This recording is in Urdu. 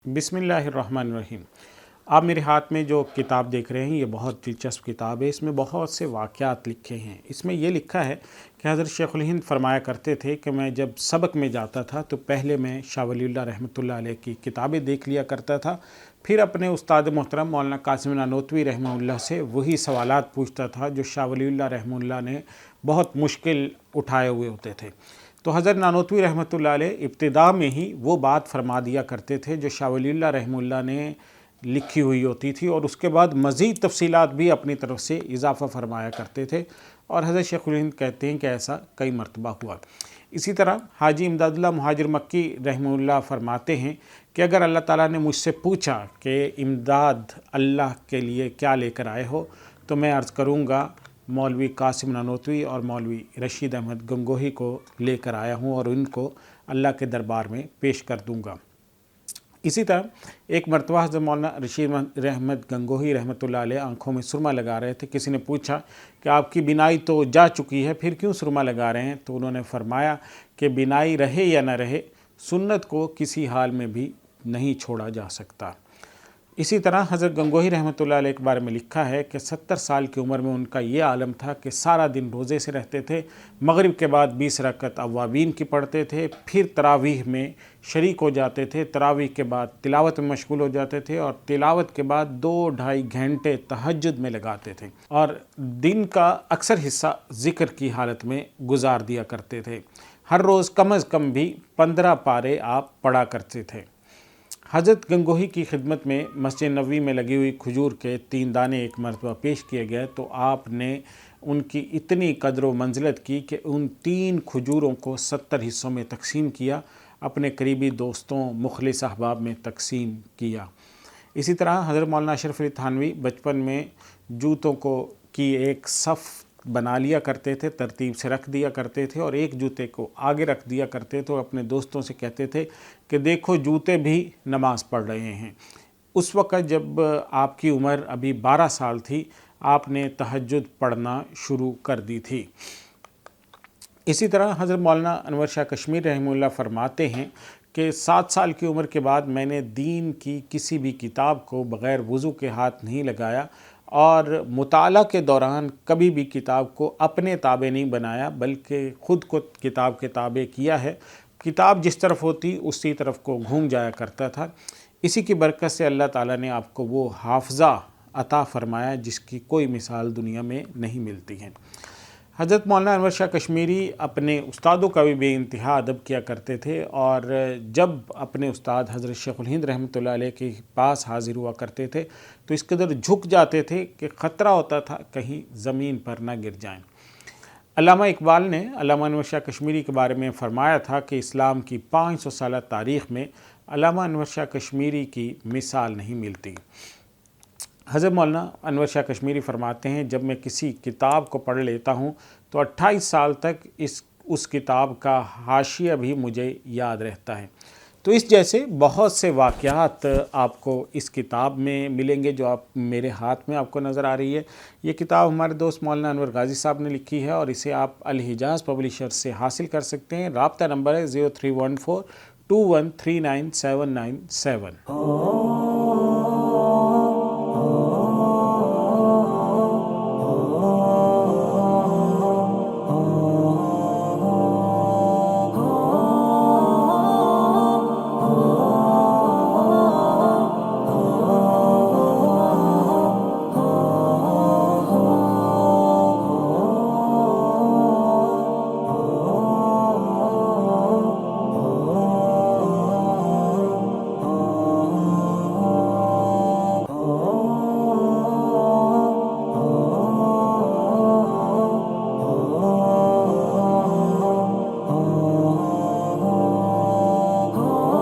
بسم اللہ الرحمن الرحیم۔ آپ میرے ہاتھ میں جو کتاب دیکھ رہے ہیں یہ بہت دلچسپ کتاب ہے۔ اس میں بہت سے واقعات لکھے ہیں۔ اس میں یہ لکھا ہے کہ حضرت شیخ الہند فرمایا کرتے تھے کہ میں جب سبق میں جاتا تھا تو پہلے میں شاہ ولی اللہ رحمۃ اللہ علیہ کی کتابیں دیکھ لیا کرتا تھا، پھر اپنے استاد محترم مولانا قاسم نانوتوی رحمہ اللہ سے وہی سوالات پوچھتا تھا جو شاہ ولی اللہ رحمہ اللہ نے بہت مشکل اٹھائے ہوئے ہوتے تھے۔ تو حضرت نانوتوی رحمۃ اللہ علیہ ابتدا میں ہی وہ بات فرما دیا کرتے تھے جو شاہ ولی اللہ رحمہ اللہ نے لکھی ہوئی ہوتی تھی، اور اس کے بعد مزید تفصیلات بھی اپنی طرف سے اضافہ فرمایا کرتے تھے، اور حضرت شیخ الہند کہتے ہیں کہ ایسا کئی مرتبہ ہوا۔ اسی طرح حاجی امداد اللہ مہاجر مکی رحمہ اللہ فرماتے ہیں کہ اگر اللہ تعالیٰ نے مجھ سے پوچھا کہ امداد اللہ کے لیے کیا لے کر آئے ہو، تو میں عرض کروں گا مولوی قاسم نانوتوی اور مولوی رشید احمد گنگوہی کو لے کر آیا ہوں اور ان کو اللہ کے دربار میں پیش کر دوں گا۔ اسی طرح ایک مرتبہ حضرت مولانا رشید احمد گنگوہی رحمۃ اللہ علیہ آنکھوں میں سرما لگا رہے تھے۔ کسی نے پوچھا کہ آپ کی بینائی تو جا چکی ہے، پھر کیوں سرما لگا رہے ہیں؟ تو انہوں نے فرمایا کہ بینائی رہے یا نہ رہے، سنت کو کسی حال میں بھی نہیں چھوڑا جا سکتا۔ اسی طرح حضرت گنگوہی رحمۃ اللہ علیہ کے بارے میں لکھا ہے کہ 70 سال کی عمر میں ان کا یہ عالم تھا کہ سارا دن روزے سے رہتے تھے، مغرب کے بعد 20 رکعت اوابین کی پڑھتے تھے، پھر تراویح میں شریک ہو جاتے تھے، تراویح کے بعد تلاوت میں مشغول ہو جاتے تھے، اور تلاوت کے بعد 2-2.5 گھنٹے تہجد میں لگاتے تھے، اور دن کا اکثر حصہ ذکر کی حالت میں گزار دیا کرتے تھے۔ ہر روز کم از کم بھی 15 پارے آپ پڑھا کرتے تھے۔ حضرت گنگوہی کی خدمت میں مسجد نبوی میں لگی ہوئی کھجور کے 3 دانے ایک مرتبہ پیش کیے گئے تو آپ نے ان کی اتنی قدر و منزلت کی کہ ان 3 کھجوروں کو 70 حصوں میں تقسیم کیا، اپنے قریبی دوستوں مخلص احباب میں تقسیم کیا۔ اسی طرح حضرت مولانا اشرف علی تھانوی بچپن میں جوتوں کی ایک صف بنا لیا کرتے تھے، ترتیب سے رکھ دیا کرتے تھے، اور ایک جوتے کو آگے رکھ دیا کرتے تھے اور اپنے دوستوں سے کہتے تھے کہ دیکھو جوتے بھی نماز پڑھ رہے ہیں۔ اس وقت جب آپ کی عمر ابھی 12 سال تھی، آپ نے تہجد پڑھنا شروع کر دی تھی۔ اسی طرح حضرت مولانا انور شاہ کشمیر رحمہ اللہ فرماتے ہیں کہ 7 سال کی عمر کے بعد میں نے دین کی کسی بھی کتاب کو بغیر وضو کے ہاتھ نہیں لگایا، اور مطالعہ کے دوران کبھی بھی کتاب کو اپنے تابع نہیں بنایا بلکہ خود کو کتاب کے تابع کیا ہے۔ کتاب جس طرف ہوتی اسی طرف کو گھوم جایا کرتا تھا۔ اسی کی برکت سے اللہ تعالیٰ نے آپ کو وہ حافظہ عطا فرمایا جس کی کوئی مثال دنیا میں نہیں ملتی ہے۔ حضرت مولانا انور شاہ کشمیری اپنے استادوں کا بھی بے انتہا ادب کیا کرتے تھے، اور جب اپنے استاد حضرت شیخ الہند رحمۃ اللہ علیہ کے پاس حاضر ہوا کرتے تھے تو اس قدر جھک جاتے تھے کہ خطرہ ہوتا تھا کہیں زمین پر نہ گر جائیں۔ علامہ اقبال نے علامہ انور شاہ کشمیری کے بارے میں فرمایا تھا کہ اسلام کی 500 سالہ تاریخ میں علامہ انور شاہ کشمیری کی مثال نہیں ملتی۔ حضرت مولانا انور شاہ کشمیری فرماتے ہیں جب میں کسی کتاب کو پڑھ لیتا ہوں تو 28 سال تک اس کتاب کا حاشیہ بھی مجھے یاد رہتا ہے۔ تو اس جیسے بہت سے واقعات آپ کو اس کتاب میں ملیں گے جو آپ میرے ہاتھ میں آپ کو نظر آ رہی ہے۔ یہ کتاب ہمارے دوست مولانا انور غازی صاحب نے لکھی ہے، اور اسے آپ الحجاز پبلیشر سے حاصل کر سکتے ہیں۔ رابطہ نمبر ہے 031421399797۔